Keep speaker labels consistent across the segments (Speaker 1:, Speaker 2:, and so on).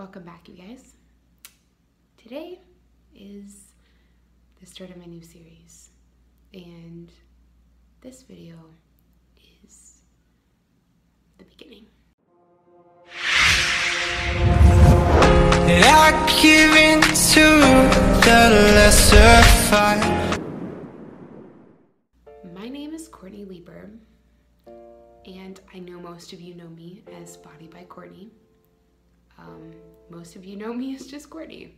Speaker 1: Welcome back, you guys. Today is the start of my new series, and this video is the beginning.
Speaker 2: I give in to the lesser fight.
Speaker 1: My name is Courtney Lieber, and I know most of you know me as Body by Courtney. Most of you know me as just Courtney.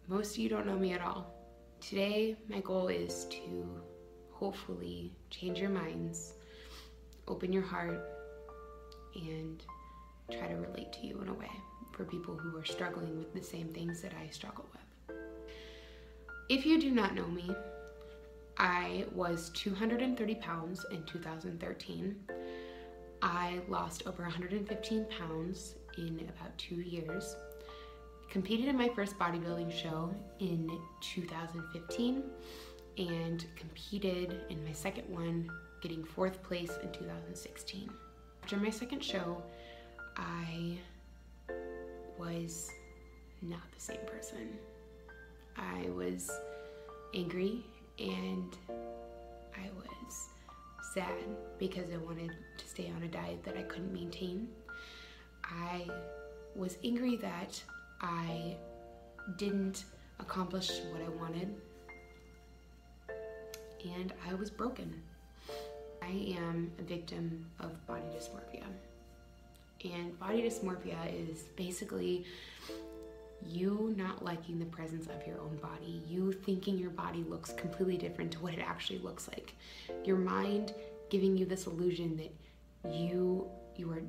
Speaker 1: Most of you don't know me at all. Today, my goal is to hopefully change your minds, open your heart, and try to relate to you in a way for people who are struggling with the same things that I struggle with. If you do not know me, I was 230 pounds in 2013. I lost over 115 pounds in about 2 years. Competed in my first bodybuilding show in 2015 and competed in my second one, getting 4th place in 2016. After my second show, I was not the same person. I was angry and I was sad because I wanted to stay on a diet that I couldn't maintain. I was angry that I didn't accomplish what I wanted, and I was broken. I am a victim of body dysmorphia, and body dysmorphia is basically you not liking the presence of your own body, you thinking your body looks completely different to what it actually looks like. Your mind giving you this illusion that you are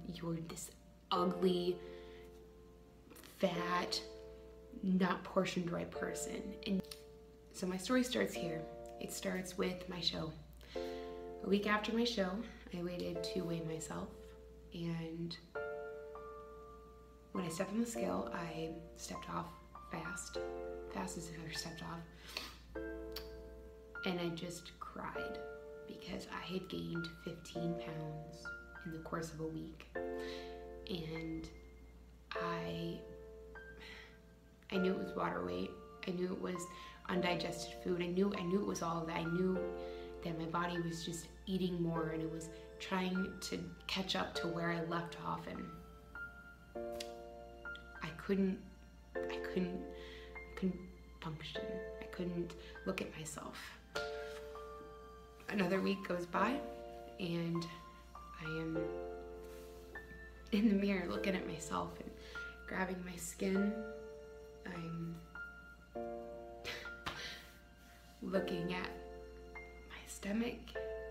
Speaker 1: this ugly, fat, not portioned right person. And so my story starts here. It starts with my show. A week after my show, I waited to weigh myself, and when I stepped on the scale, I stepped off fast as I've ever stepped off, and I just cried because I had gained 15 pounds in the course of a week, and I knew it was water weight. I knew it was undigested food. I knew it was all of that. I knew that my body was just eating more, and it was trying to catch up to where I left off, and I couldn't function. I couldn't look at myself. Another week goes by, and I am in the mirror looking at myself and grabbing my skin. I'm looking at my stomach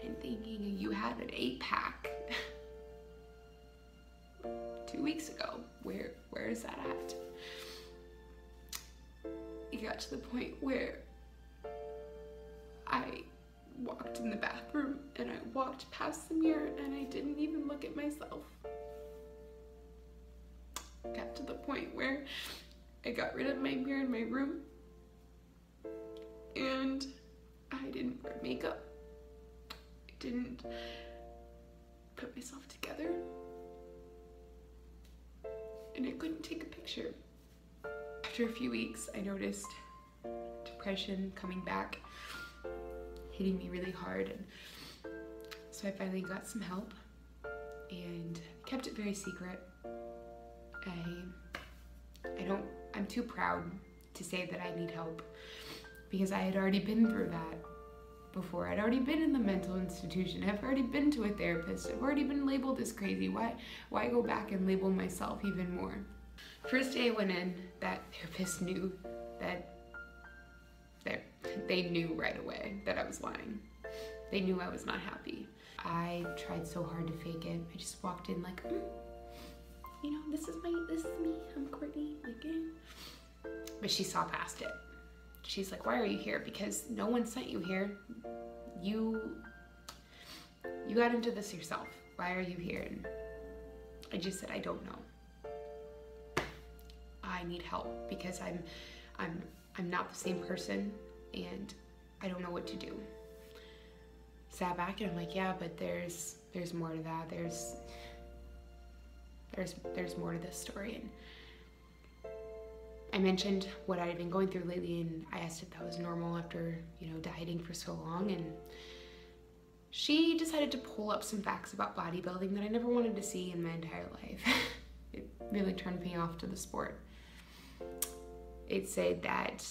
Speaker 1: and thinking, you had an 8-pack 2 weeks ago. Where is that at? It got to the point where I walked in the bathroom and I walked past the mirror and I didn't even look at myself. Got to the point where I got rid of my mirror in my room, and I didn't wear makeup. I didn't put myself together, and I couldn't take a picture. After a few weeks, I noticed depression coming back, hitting me really hard, and so I finally got some help and kept it very secret. I'm too proud to say that I need help because I had already been through that before. I'd already been in the mental institution. I've already been to a therapist. I've already been labeled as crazy. Why go back and label myself even more? First day I went in, that therapist knew that they knew right away that I was lying. They knew I was not happy. I tried so hard to fake it. I just walked in like, you know, this is me, I'm Courtney, like, But she saw past it. She's like, why are you here? Because no one sent you here. You got into this yourself. Why are you here? And I just said, I don't know. I need help because I'm not the same person, and I don't know what to do. Sat back and I'm like, yeah, but there's more to that. there's more to this story. And I mentioned what I had been going through lately, and I asked if that was normal after, dieting for so long, and she decided to pull up some facts about bodybuilding that I never wanted to see in my entire life. It really turned me off to the sport. It said that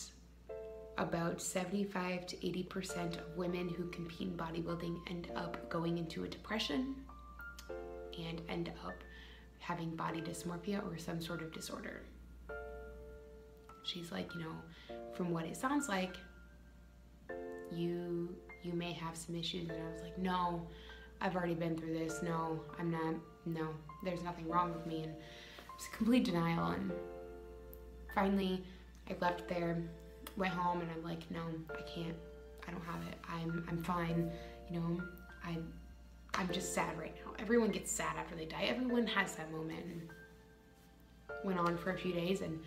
Speaker 1: about 75 to 80% of women who compete in bodybuilding end up going into a depression and end up having body dysmorphia or some sort of disorder. She's like, from what it sounds like, you may have some issues. And I was like, no, I've already been through this. No, I'm not. No, there's nothing wrong with me. And it was complete denial. And finally, I left there, went home, and I'm like, no, I can't. I don't have it. I'm fine. I'm just sad right now. Everyone gets sad after they die. Everyone has that moment. And went on for a few days and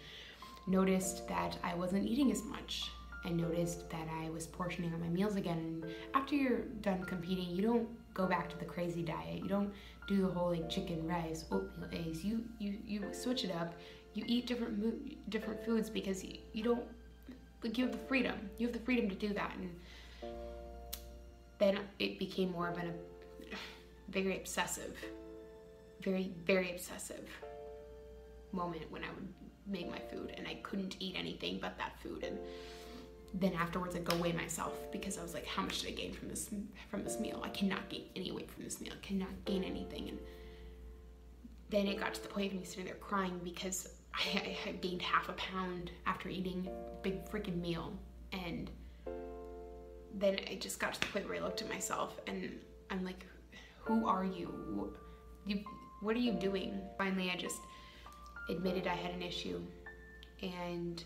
Speaker 1: noticed that I wasn't eating as much. I noticed that I was portioning up my meals again. And after you're done competing, you don't go back to the crazy diet. You don't do the whole chicken, rice, oatmeal, eggs. You switch it up. You eat different foods because you don't, you have the freedom. You have the freedom to do that. And then it became more of a very obsessive, very, very obsessive moment when I would make my food and I couldn't eat anything but that food. And then afterwards I'd go weigh myself because I was like, how much did I gain from this meal? I cannot gain any weight from this meal. I cannot gain anything. And then it got to the point of me sitting there crying because I had gained half a pound after eating a big freaking meal. And then it just got to the point where I looked at myself and I'm like, who are you? What are you doing? Finally, I just admitted I had an issue, and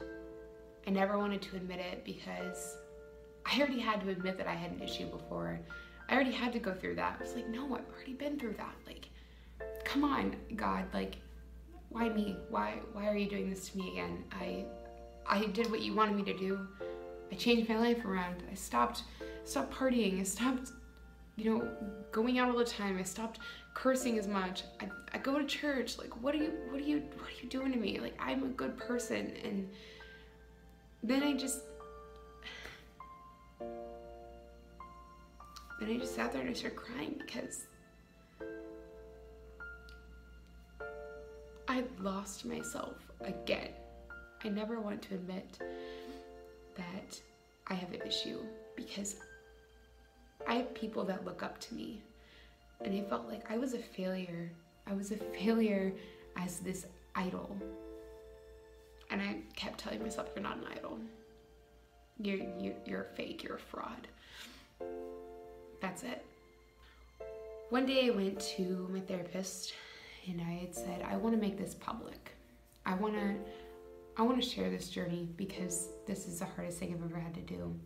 Speaker 1: I never wanted to admit it because I already had to admit that I had an issue before. I already had to go through that. I was like, no, I've already been through that. Come on, God, why me? Why are you doing this to me again? I did what you wanted me to do. I changed my life around. I stopped partying. I stopped, going out all the time. I stopped cursing as much. I go to church. What are you doing to me? I'm a good person. And then I just sat there and I started crying because I lost myself again. I never want to admit that I have an issue because I have people that look up to me, and I felt like I was a failure. I was a failure as this idol. And I kept telling myself, you're not an idol. You're a fake, you're a fraud. That's it. One day I went to my therapist and I had said, I want to make this public. I want to share this journey because this is the hardest thing I've ever had to do.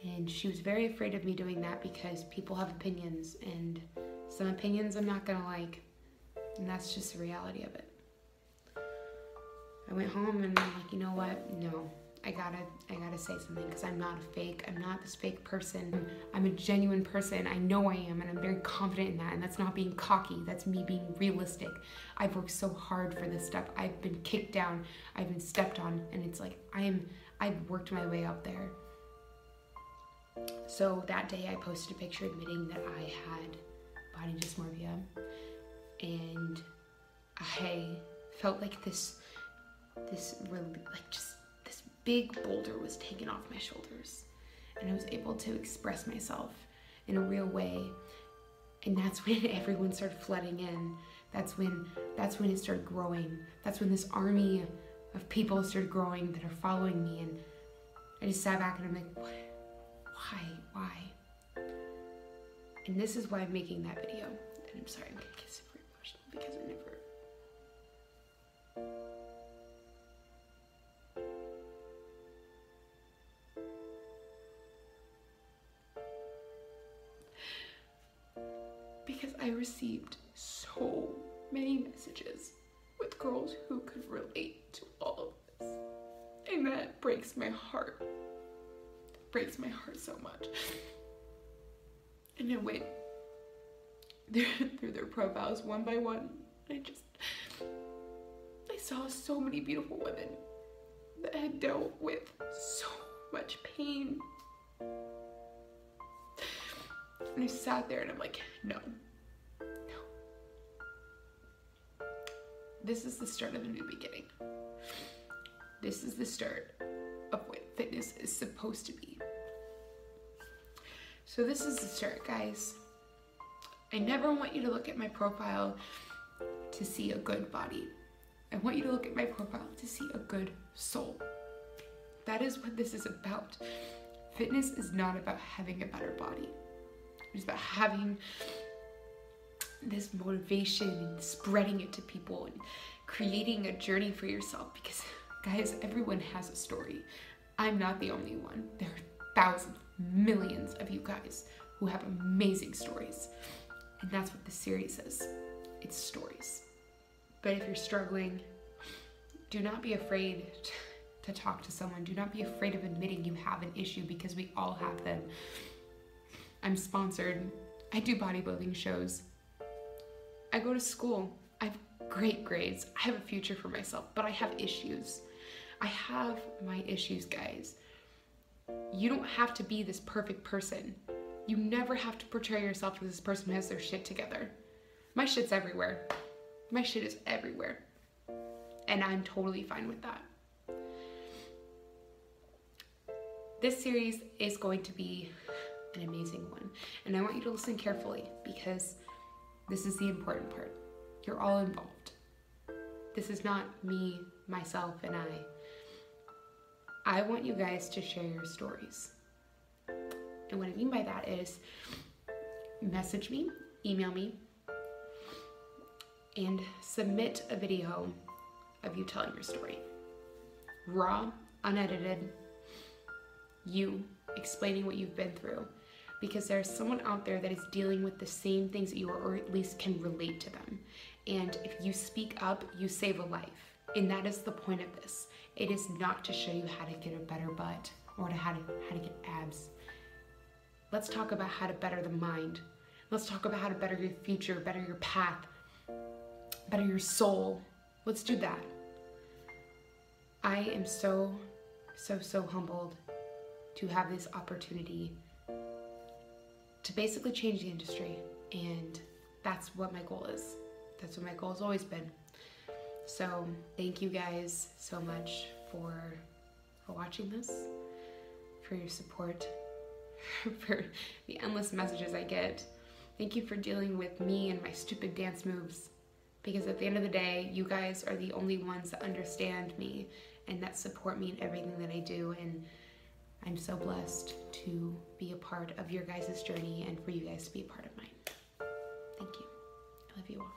Speaker 1: And she was very afraid of me doing that because people have opinions, and some opinions I'm not gonna like, and that's just the reality of it. I went home and I'm like, you know what? No, I gotta say something because I'm not a fake. I'm not this fake person. I'm a genuine person. I know I am, and I'm very confident in that. And that's not being cocky. That's me being realistic. I've worked so hard for this stuff. I've been kicked down. I've been stepped on, and it's like I've worked my way up there. So that day I posted a picture admitting that I had body dysmorphia, and I felt like this big boulder was taken off my shoulders, and I was able to express myself in a real way. And that's when everyone started flooding in. That's when it started growing. That's when this army of people started growing that are following me. And I just sat back and I'm like, what? Why? And this is why I'm making that video. And I'm sorry, I'm gonna get super emotional because I never. Because I received so many messages with girls who could relate to all of this. And that breaks my heart. It breaks my heart so much. And I went through their profiles one by one, I saw so many beautiful women that had dealt with so much pain. And I sat there and I'm like, no. This is the start of a new beginning. This is the start of what fitness is supposed to be. So this is the start, guys. I never want you to look at my profile to see a good body. I want you to look at my profile to see a good soul. That is what this is about. Fitness is not about having a better body. It's about having this motivation and spreading it to people and creating a journey for yourself, because guys, everyone has a story. I'm not the only one. There are thousands, millions of you guys who have amazing stories. And that's what this series is. It's stories. But if you're struggling, do not be afraid to talk to someone. Do not be afraid of admitting you have an issue, because we all have them. I'm sponsored. I do bodybuilding shows. I go to school. I have great grades. I have a future for myself, but I have issues. I have my issues, guys. You don't have to be this perfect person. You never have to portray yourself as this person who has their shit together. My shit's everywhere. My shit is everywhere. And I'm totally fine with that. This series is going to be an amazing one. And I want you to listen carefully, because this is the important part. You're all involved. This is not me, myself, and I. I want you guys to share your stories. And what I mean by that is message me, email me, and submit a video of you telling your story. Raw, unedited, you explaining what you've been through. Because there's someone out there that is dealing with the same things that you are, or at least can relate to them. And if you speak up, you save a life. And that is the point of this. It is not to show you how to get a better butt or how to get abs. Let's talk about how to better the mind. Let's talk about how to better your future, better your path, better your soul. Let's do that. I am so humbled to have this opportunity to basically change the industry, and that's what my goal is. That's what my goal has always been. So thank you guys so much for watching this, for your support, for the endless messages I get. Thank you for dealing with me and my stupid dance moves, because at the end of the day, you guys are the only ones that understand me and that support me in everything that I do. And I'm so blessed to be a part of your guys' journey and for you guys to be a part of mine. Thank you. I love you all.